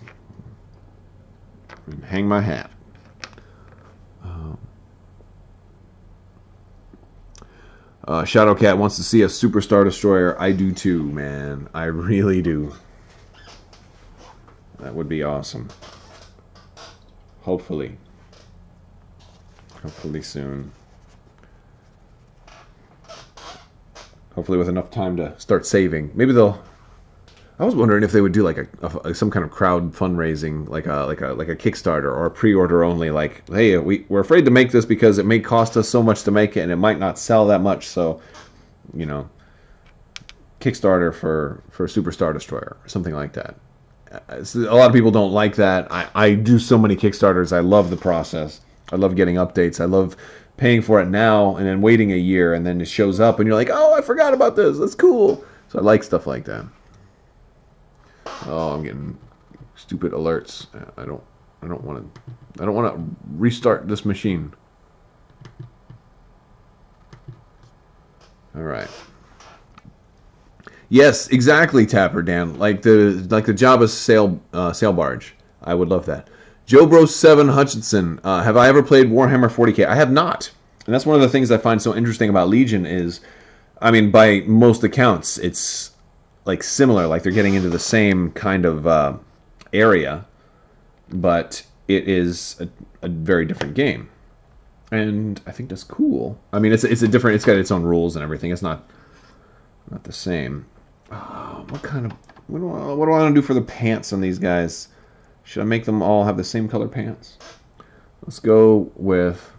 and hang my hat. Shadowcat wants to see a Super Star Destroyer. I do too, man. I really do. That would be awesome. Hopefully. Hopefully soon. Hopefully with enough time to start saving. Maybe they'll I was wondering if they would do like some kind of crowd fundraising, like a Kickstarter or a pre-order only. Like, hey, we're afraid to make this because it may cost us so much to make it, and it might not sell that much. So, you know, Kickstarter for Super Star Destroyer or something like that. A lot of people don't like that. I do so many Kickstarters. I love the process. I love getting updates. I love paying for it now and then waiting a year, and then it shows up and you're like, oh, I forgot about this. That's cool. So I like stuff like that. Oh, I'm getting stupid alerts. I don't want to restart this machine. All right. Yes, exactly, Tapper Dan. Like the Java sail barge. I would love that. Joe Bro 7 Hutchinson. Have I ever played Warhammer 40K? I have not. And that's one of the things I find so interesting about Legion is, I mean, by most accounts, it's like similar. Like they're getting into the same kind of area, but it is a very different game. And I think that's cool. I mean, it's a different. It's got its own rules and everything. It's not the same. What do I want to do for the pants on these guys? Should I make them all have the same color pants? Let's go with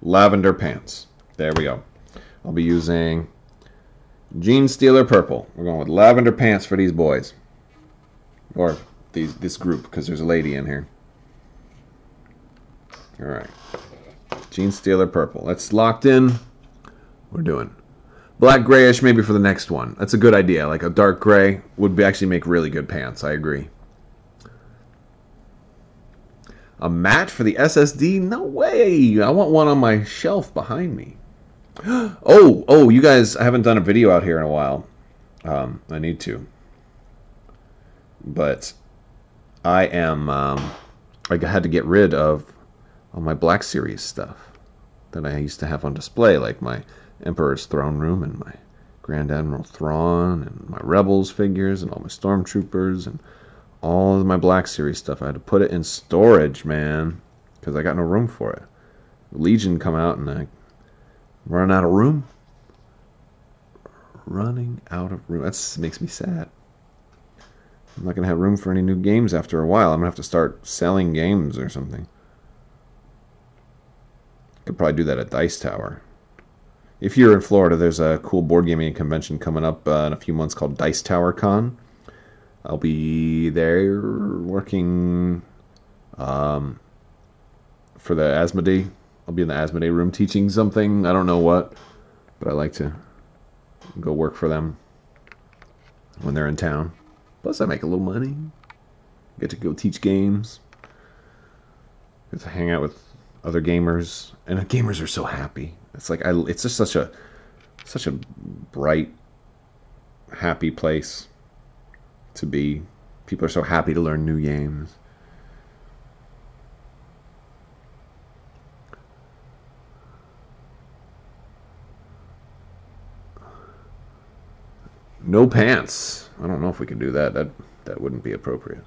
lavender pants. There we go. I'll be using Gene Stealer purple. We're going with lavender pants for these boys, or this group, because there's a lady in here. All right, Gene Stealer purple. That's locked in. We're doing black grayish maybe for the next one. That's a good idea. Like a dark gray would actually make really good pants. I agree. A mat for the SSD? No way. I want one on my shelf behind me. Oh, you guys, I haven't done a video out here in a while. I need to. But I had to get rid of all my Black Series stuff that I used to have on display, like my Emperor's Throne Room and my Grand Admiral Thrawn and my Rebels figures and all my Stormtroopers and all of my Black Series stuff. I had to put it in storage, man, because I got no room for it. Legion come out and I run out of room. Running out of room. That makes me sad. I'm not going to have room for any new games after a while. I'm going to have to start selling games or something. Could probably do that at Dice Tower. If you're in Florida, there's a cool board gaming convention coming up in a few months called Dice Tower Con. I'll be there working for the Asmodee. I'll be in the Asmodee room teaching something. I don't know what, but I like to go work for them when they're in town. Plus, I make a little money. Get to go teach games. Get to hang out with other gamers, and the gamers are so happy. It's like it's just such a bright, happy place to be. People are so happy to learn new games. No pants. I don't know if we can do that. That wouldn't be appropriate.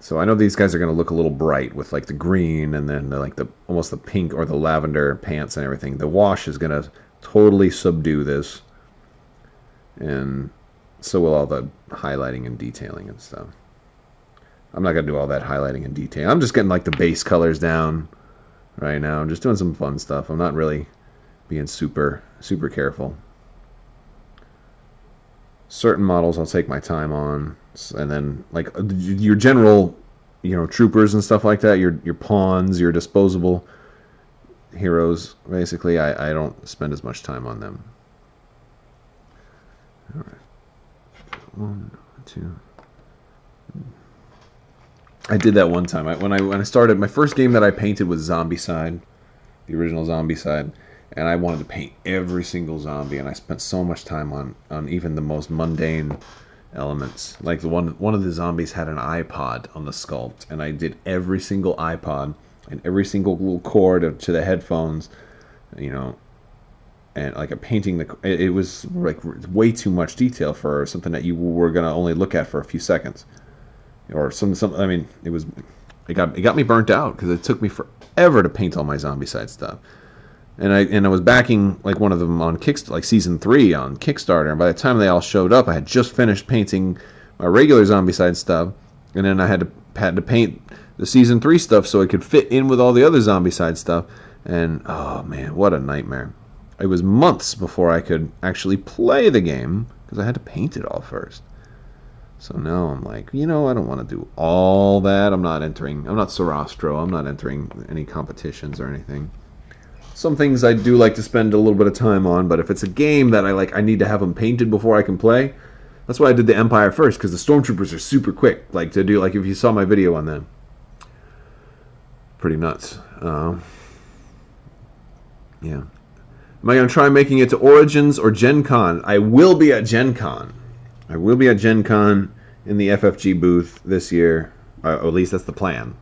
So I know these guys are going to look a little bright with like the green and then like almost the pink or the lavender pants and everything. The wash is going to totally subdue this, and so will all the highlighting and detailing and stuff. I'm not going to do all that highlighting and detailing. I'm just getting like the base colors down right now. I'm just doing some fun stuff. I'm not really being super careful. Certain models I'll take my time on, and then like your general, troopers and stuff like that, your pawns, your disposable heroes, basically, I don't spend as much time on them. All right, 1, 2. I did that one time. When I started, my first game that I painted was Zombicide, the original Zombicide. And I wanted to paint every single zombie, and I spent so much time on even the most mundane elements. Like one of the zombies had an iPod on the sculpt, and I did every single iPod and every single little cord to the headphones, and like a painting. It was like way too much detail for something that you were gonna only look at for a few seconds, or some. I mean, it was it got me burnt out because it took me forever to paint all my Zombicide stuff. And I was backing like one of them on like season 3 on Kickstarter, and by the time they all showed up, I had just finished painting my regular Zombicide stuff, and then I had to paint the season 3 stuff so it could fit in with all the other Zombicide stuff. And oh man, what a nightmare! It was months before I could actually play the game because I had to paint it all first. So now I'm like, I don't want to do all that. I'm not Sarastro. I'm not entering any competitions or anything. Some things I do like to spend a little bit of time on, but if it's a game that I need to have them painted before I can play. That's why I did the Empire first, because the Stormtroopers are super quick. Like if you saw my video on them. Pretty nuts. Yeah. Am I going to try making it to Origins or Gen Con? I will be at Gen Con. I will be at Gen Con in the FFG booth this year. Or at least that's the plan.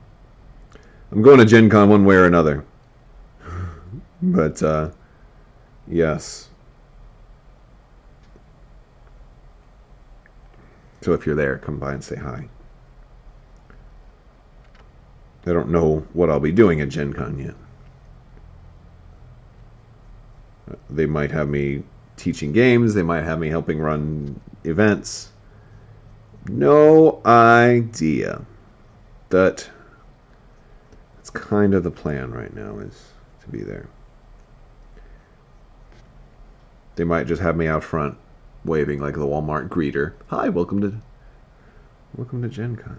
I'm going to Gen Con one way or another. But, yes. So if you're there, come by and say hi. I don't know what I'll be doing at Gen Con yet. They might have me teaching games. They might have me helping run events. No idea. That's kind of the plan right now, is to be there. They might just have me out front waving like the Walmart greeter. Hi, welcome to Gen Con.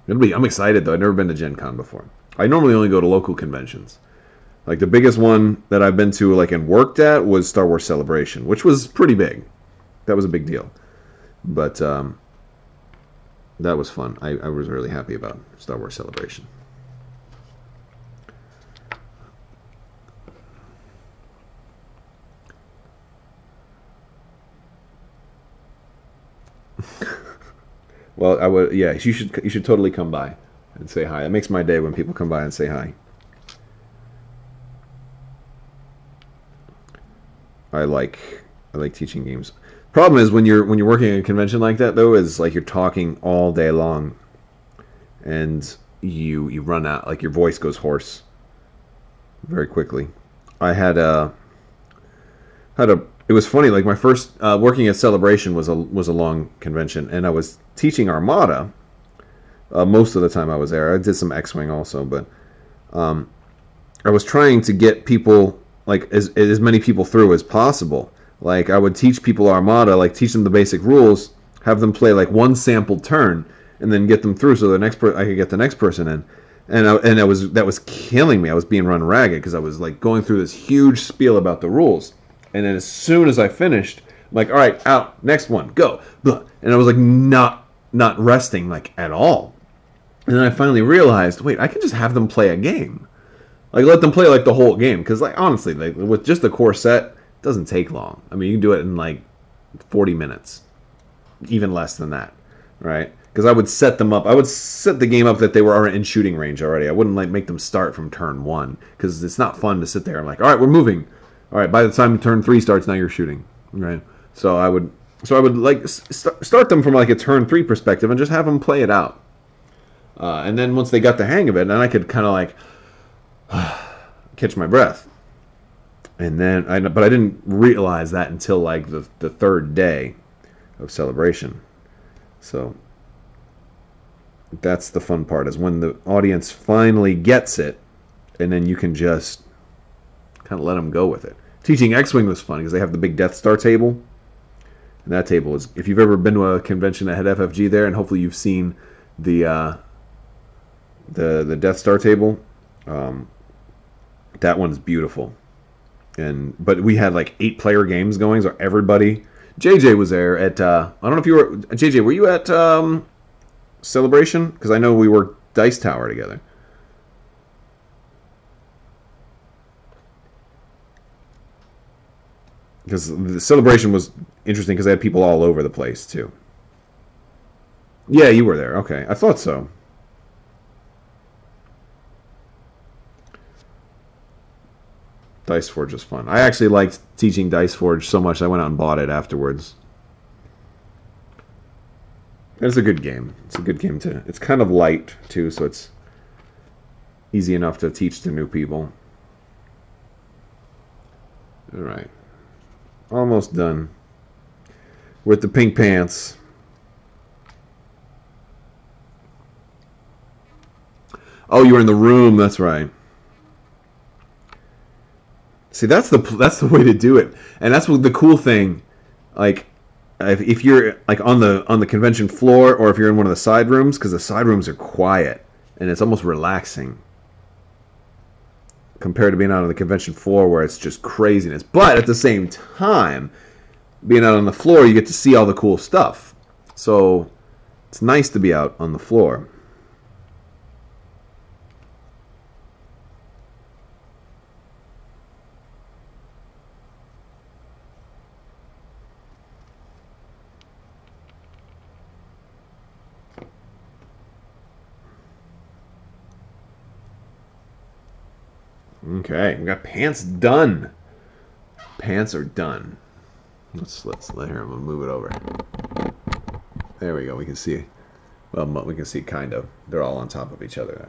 I'm excited though. I've never been to Gen Con before. I normally only go to local conventions. Like the biggest one that I've been to and worked at was Star Wars Celebration, which was pretty big. That was a big deal. But that was fun. I was really happy about Star Wars Celebration. Well, I would. Yeah, you should totally come by and say hi. It makes my day when people come by and say hi. I like teaching games. Problem is when you're working at a convention like that though, is like you're talking all day long, and you run out. Like your voice goes hoarse very quickly. It was funny. Like my first working at Celebration was a long convention, and I was teaching Armada most of the time I was there. I did some X-Wing also, but I was trying to get people, like as many people through as possible. Like I would teach people Armada, like teach them the basic rules, have them play like one sample turn, and then get them through so I could get the next person in. And that was killing me. I was being run ragged because I was like going through this huge spiel about the rules. And then as soon as I finished, I'm like, all right, out, next one, go. And I was like not resting like at all. And then I finally realized, wait, I can just have them play a game. Like let them play like the whole game. Because like honestly, like, with just the core set, it doesn't take long. I mean, you can do it in like 40 minutes. Even less than that, right? Because I would set them up. I would set the game up that they were in shooting range already. I wouldn't like make them start from turn 1. Because it's not fun to sit there and like, all right, we're moving. All right, by the time turn 3 starts, now you're shooting, right? So I would like start them from like a turn 3 perspective and just have them play it out. And then once they got the hang of it, then I could kind of like catch my breath. And then but I didn't realize that until like the third day of Celebration. So that's the fun part, is when the audience finally gets it, and then you can just kind of let them go with it. Teaching X-Wing was fun because they have the big Death Star table. And that table is, if you've ever been to a convention that had FFG there, and hopefully you've seen the Death Star table, that one's beautiful. But we had like 8-player games going, so everybody. JJ was there at. I don't know if you were. JJ, were you at Celebration? Because I know we worked Dice Tower together. Because the Celebration was interesting because they had people all over the place, too. Yeah, you were there. Okay, I thought so. Dice Forge was fun. I actually liked teaching Dice Forge so much I went out and bought it afterwards. It's a good game. It's a good game to. It's kind of light too, so it's easy enough to teach to new people. All right, almost done with the pink pants. Oh, you were in the room. That's right. See, that's the way to do it, and that's what the cool thing. Like, if you're like on the convention floor, or if you're in one of the side rooms, because the side rooms are quiet and it's almost relaxing compared to being out on the convention floor where it's just craziness. But at the same time, being out on the floor, you get to see all the cool stuff. So it's nice to be out on the floor. Okay, we got pants done. Pants are done. Let's let here. I'm gonna move it over. There we go. We can see. Well, we can see kind of. They're all on top of each other.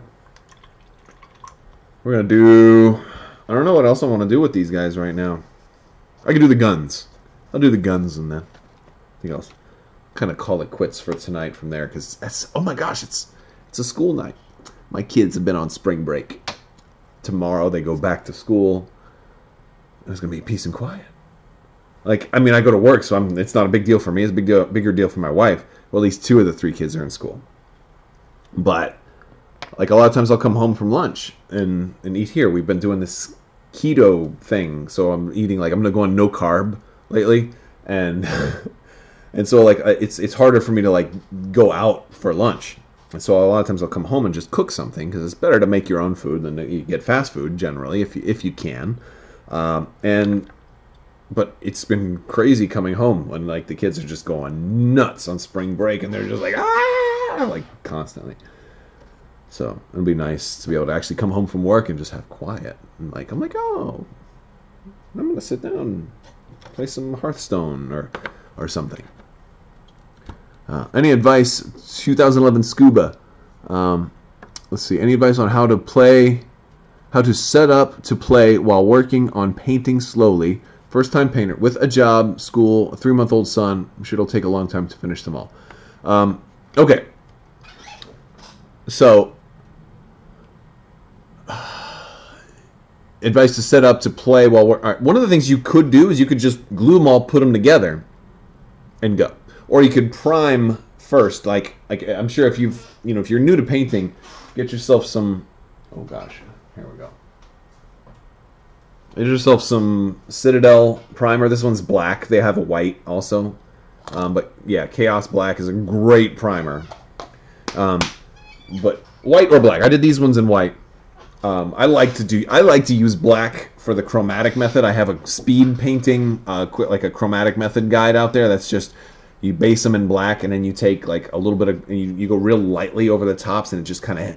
We're gonna do. I don't know what else I want to do with these guys right now. I can do the guns. I'll do the guns and then I think I'll kind of call it quits for tonight from there because that's. Oh my gosh, it's a school night. My kids have been on spring break. Tomorrow they go back to school. It's gonna be peace and quiet. Like, I mean, I go to work, so it's not a big deal for me. It's a bigger deal for my wife. Well, at least 2 of the 3 kids are in school. But like a lot of times, I'll come home from lunch and eat here. We've been doing this keto thing, so I'm eating like I'm gonna go on no carb lately, and and so like it's harder for me to like go out for lunch. And so a lot of times I'll come home and just cook something because it's better to make your own food than you get fast food generally if you can. But it's been crazy coming home when like the kids are just going nuts on spring break and they're just like like constantly. So it'll be nice to be able to actually come home from work and just have quiet. And like I'm like, oh, I'm gonna sit down and play some Hearthstone or something. Any advice, 2011 Scuba? Let's see. Any advice on how to set up to play while working on painting slowly? First time painter with a job, school, a 3-month-old son. I'm sure it'll take a long time to finish them all. Okay. So, advice to set up to play while we're... All right, one of the things you could do is you could just glue them all, put them together, and go. Or you could prime first, like I'm sure if if you're new to painting, get yourself some. Oh gosh, here we go. Get yourself some Citadel primer. This one's black. They have a white also, but yeah, Chaos Black is a great primer. But white or black. I did these ones in white. I like to use black for the chromatic method. I have a speed painting, like a chromatic method guide out there. That's just. You base them in black, and then you take like a little bit of, you go real lightly over the tops, and it just kind of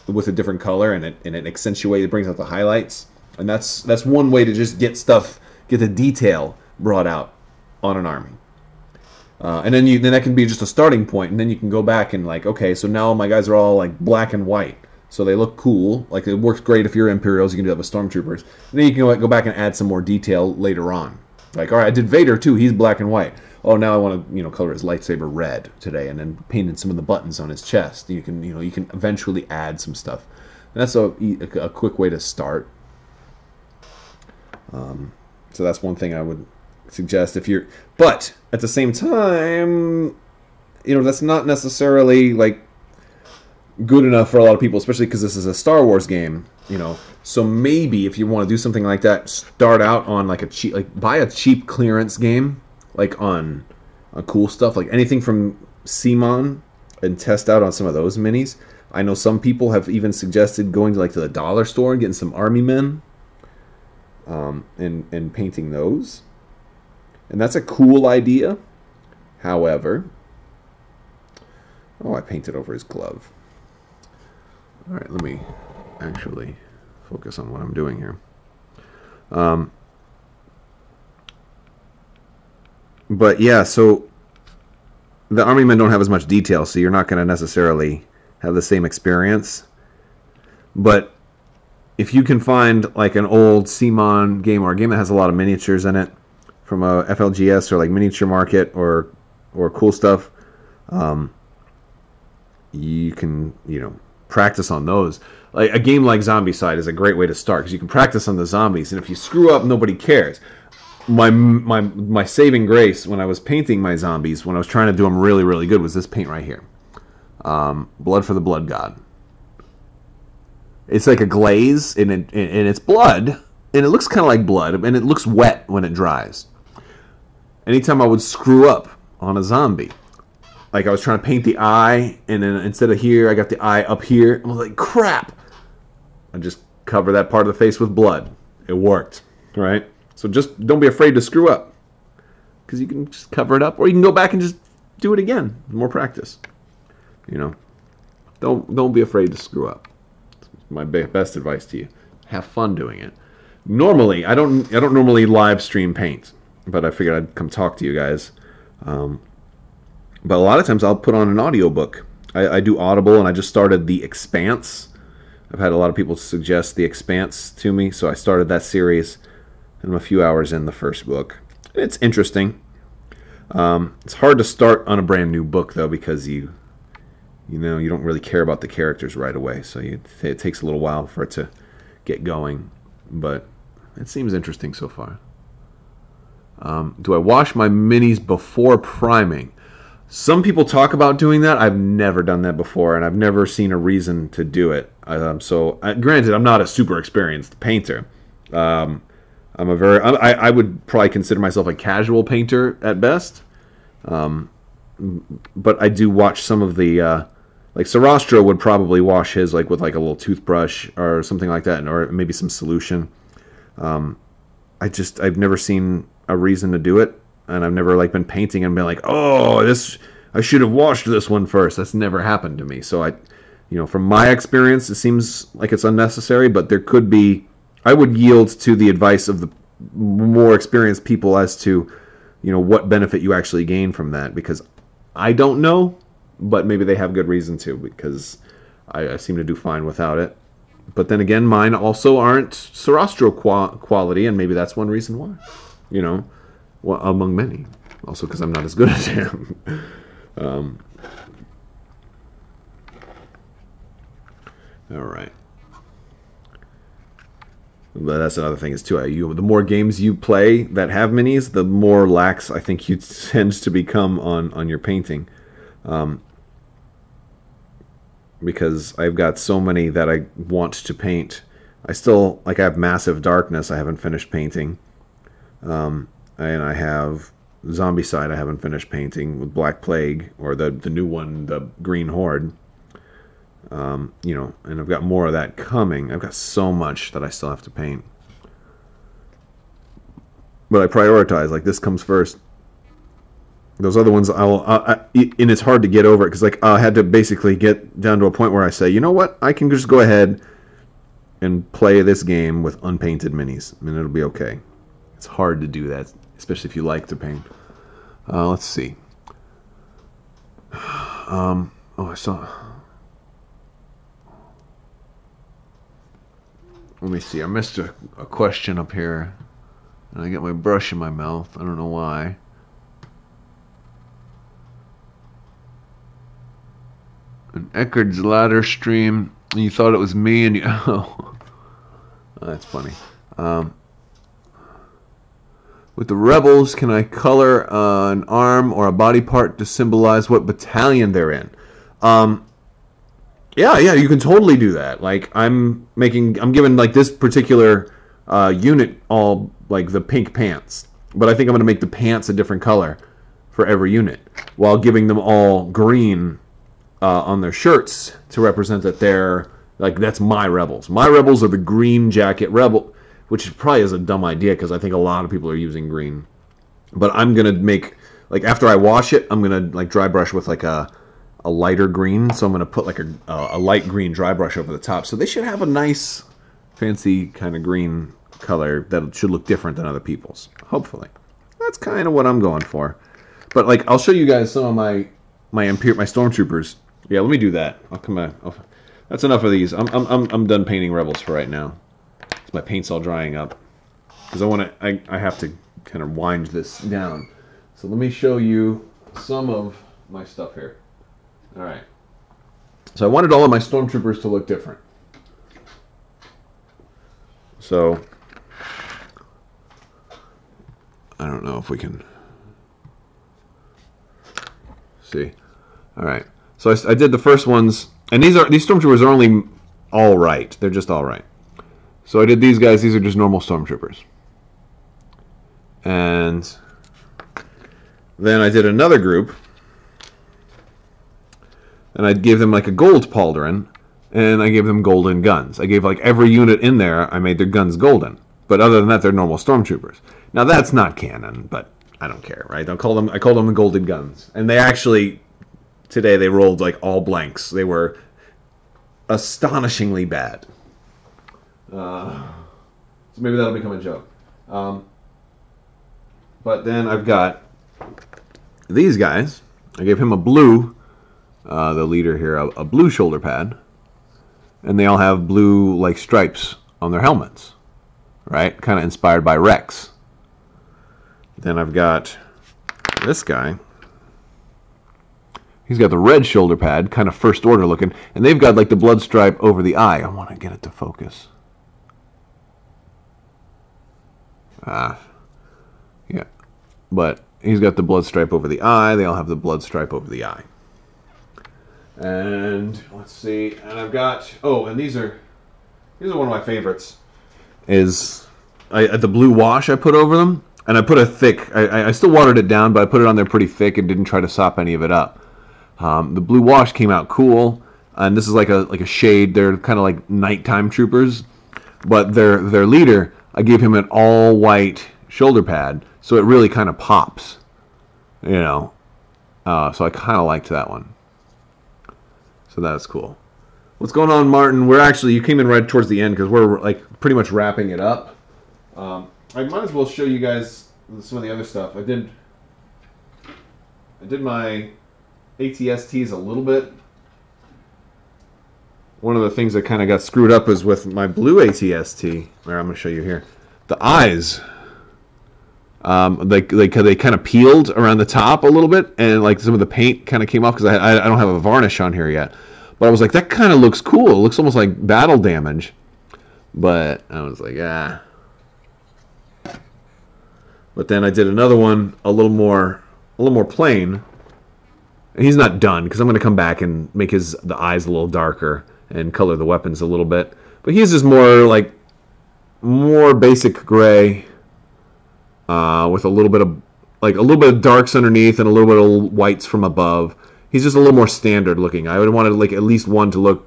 with a different color, and it accentuates, it brings out the highlights, and that's one way to just get the detail brought out on an army, and then that can be just a starting point, and then you can go back and like, okay, so now my guys are all like black and white, so they look cool, like it works great if you're Imperials, you can do that with Stormtroopers, and then you can go back and add some more detail later on, like all right, I did Vader too, he's black and white. Oh, now I want to color his lightsaber red today, and then painted some of the buttons on his chest. You can you can eventually add some stuff. And that's a quick way to start. So that's one thing I would suggest if you're. But at the same time, that's not necessarily like good enough for a lot of people, especially because this is a Star Wars game. So maybe if you want to do something like that, start out on like buy a cheap clearance game. Like on cool stuff, like anything from CMON, and test out on some of those minis. I know some people have even suggested going to the dollar store and getting some army men, and painting those. And that's a cool idea. However, I painted over his glove. All right, let me actually focus on what I'm doing here. But yeah, so the army men don't have as much detail, so you're not going to necessarily have the same experience. But if you can find like an old CMON game or a game that has a lot of miniatures in it from a FLGS or like Miniature Market or cool stuff, you can, you know, practice on those. Like a game like Zombicide is a great way to start because you can practice on the zombies, and if you screw up, nobody cares. My saving grace when I was painting my zombies, when I was trying to do them really, really good, was this paint right here. Blood for the Blood God. It's like a glaze, and it's blood, and it looks kind of like blood, and it looks wet when it dries. Anytime I would screw up on a zombie, like I was trying to paint the eye, and then instead of here, I got the eye up here. I was like, crap! I just cover that part of the face with blood. It worked, right? So just don't be afraid to screw up, because you can just cover it up, or you can go back and just do it again. More practice, you know. Don't be afraid to screw up. It's my best advice to you. Have fun doing it. Normally, I don't normally live stream paint, but I figured I'd come talk to you guys. But a lot of times I'll put on an audiobook. I do Audible, and I just started The Expanse. I've had a lot of people suggest The Expanse to me, so I started that series. I'm a few hours in the first book. It's interesting. It's hard to start on a brand new book, though, because you don't really care about the characters right away. So it takes a little while for it to get going. But it seems interesting so far. Do I wash my minis before priming? Some people talk about doing that. I've never done that before, and I've never seen a reason to do it. Granted, I'm not a super experienced painter. I would probably consider myself a casual painter at best. But I do watch some of the, like Sarastro would probably wash his like with like a little toothbrush or something like that, or maybe some solution. I've never seen a reason to do it, and I've never like been painting and been like, oh, I should have washed this one first. That's never happened to me. So from my experience, it seems like it's unnecessary, but there could be. I would yield to the advice of the more experienced people as to, what benefit you actually gain from that, because I don't know, but maybe they have good reason to, because I seem to do fine without it. But then again, mine also aren't Sarastro quality, and maybe that's one reason why, among many. Also because I'm not as good as him. All right. But that's another thing is too. The more games you play that have minis, the more lax I think you tend to become on your painting. Because I've got so many that I want to paint. I have Massive Darkness I haven't finished painting. And I have Zombicide I haven't finished painting with Black Plague, or the new one, the Green Horde. And I've got more of that coming. I've got so much that I still have to paint. But I prioritize, like this comes first. Those other ones, and it's hard to get over it, because I had to basically get down to a point where I say, you know what, I can just go ahead and play this game with unpainted minis, and it'll be okay. It's hard to do that, especially if you like to paint. Let's see. I saw... Let me see. I missed a question up here, and I got my brush in my mouth. I don't know why. An Eckerd's Ladder stream, and you thought it was me, and you... Oh, that's funny. With the Rebels, can I color an arm or a body part to symbolize what battalion they're in? Yeah, you can totally do that. Like I'm giving like this particular unit all like the pink pants, but I think I'm going to make the pants a different color for every unit, while giving them all green on their shirts to represent that they're like, that's my Rebels. My Rebels are the green jacket rebel, which probably is a dumb idea because I think a lot of people are using green. But I'm gonna make, like, after I wash it, I'm gonna like dry brush with like a lighter green, so I'm going to put like a light green dry brush over the top. So they should have a nice, fancy kind of green color that should look different than other people's. Hopefully. That's kind of what I'm going for. But like, I'll show you guys some of my my stormtroopers. Yeah, let me do that. I'll come back. That's enough of these. I'm done painting rebels for right now. My paint's all drying up because I have to kind of wind this down. So let me show you some of my stuff here. All right. So I wanted all of my stormtroopers to look different. So I don't know if we can see. All right. So I did the first ones, and these stormtroopers are only all right. They're just all right. So I did these guys. These are just normal stormtroopers. And then I did another group, and I gave them like a gold pauldron, and I gave them golden guns. I gave like every unit in there, I made their guns golden. But other than that, they're normal stormtroopers. Now that's not canon, but I don't care, right? I call them the golden guns. And they actually, today they rolled like all blanks. They were astonishingly bad. So maybe that'll become a joke. But then I've got these guys. I gave him a blue, the leader here, a blue shoulder pad. And they all have blue like stripes on their helmets. Right? Kind of inspired by Rex. Then I've got this guy. He's got the red shoulder pad, kind of first order looking. And they've got like the blood stripe over the eye. I want to get it to focus. Yeah. But he's got the blood stripe over the eye. They all have the blood stripe over the eye. And let's see. And I've got, and these are one of my favorites. Is the blue wash I put over them. And I put a thick, I still watered it down, but I put it on there pretty thick and didn't try to sop any of it up. The blue wash came out cool. And this is like a shade. They're kind of like nighttime troopers. But their leader, I gave him an all white shoulder pad, so it really kind of pops, you know. So I kind of liked that one. So that's cool. What's going on, Martin? You came in right towards the end because we're like pretty much wrapping it up. I might as well show you guys some of the other stuff. I did my ATSTs a little bit. One of the things that kind of got screwed up is with my blue ATST, where I'm going to show you here. The eyes, they kind of peeled around the top a little bit, and like some of the paint kind of came off because I don't have a varnish on here yet. But I was like, that kind of looks cool. It looks almost like battle damage. But I was like, ah. But then I did another one a little more plain. And he's not done because I'm going to come back and make the eyes a little darker and color the weapons a little bit. But he's just more basic gray with a little bit of darks underneath and a little bit of whites from above. He's just a little more standard looking. I would want at least one to look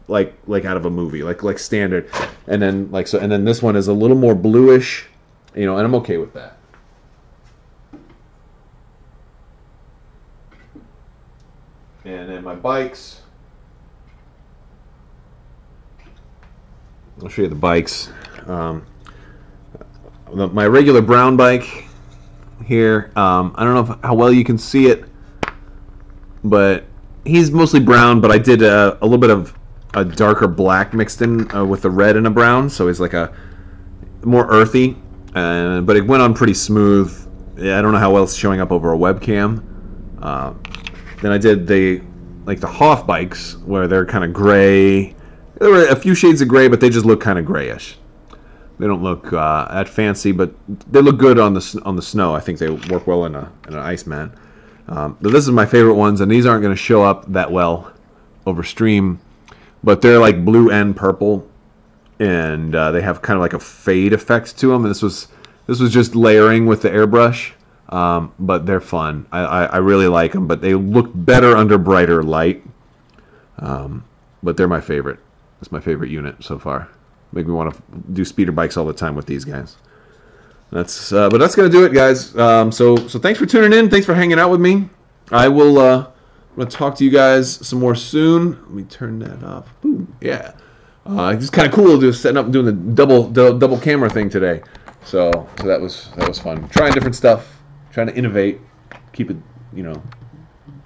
like out of a movie, like standard. And then and then this one is a little more bluish, and I'm okay with that. And then my bikes. I'll show you the bikes. My regular brown bike here. I don't know how well you can see it, but he's mostly brown. But I did a little bit of a darker black mixed in with the red and a brown, so he's like a more earthy. But it went on pretty smooth. Yeah, I don't know how well it's showing up over a webcam. Then I did the Hoff bikes where they're kind of gray. There were a few shades of gray, but they just look kind of grayish. They don't look that fancy, but they look good on the snow. I think they work well in an ice mat. But this is my favorite ones, and these aren't going to show up that well over stream. But they're like blue and purple, and they have kind of like a fade effect to them. And this was just layering with the airbrush. But they're fun. I really like them, but they look better under brighter light. But they're my favorite. It's my favorite unit so far. Make me want to do speeder bikes all the time with these guys. But that's gonna do it, guys. So thanks for tuning in. Thanks for hanging out with me. I will. I'm gonna talk to you guys some more soon. Let me turn that off. Ooh, yeah. It's kind of cool to setting up, doing the double camera thing today. So that was fun. Trying different stuff. Trying to innovate. Keep it,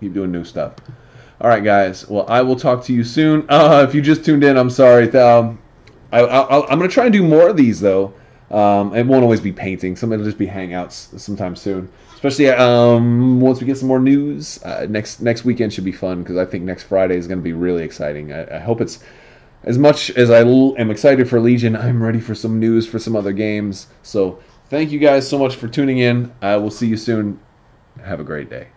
Keep doing new stuff. All right, guys. Well, I will talk to you soon. If you just tuned in, I'm sorry. I'm going to try and do more of these, though. It won't always be painting. Some it'll just be hangouts sometime soon. Especially once we get some more news. Next weekend should be fun because I think next Friday is going to be really exciting. I hope it's as much as I am excited for Legion. I'm ready for some news for some other games. So thank you guys so much for tuning in. I will see you soon. Have a great day.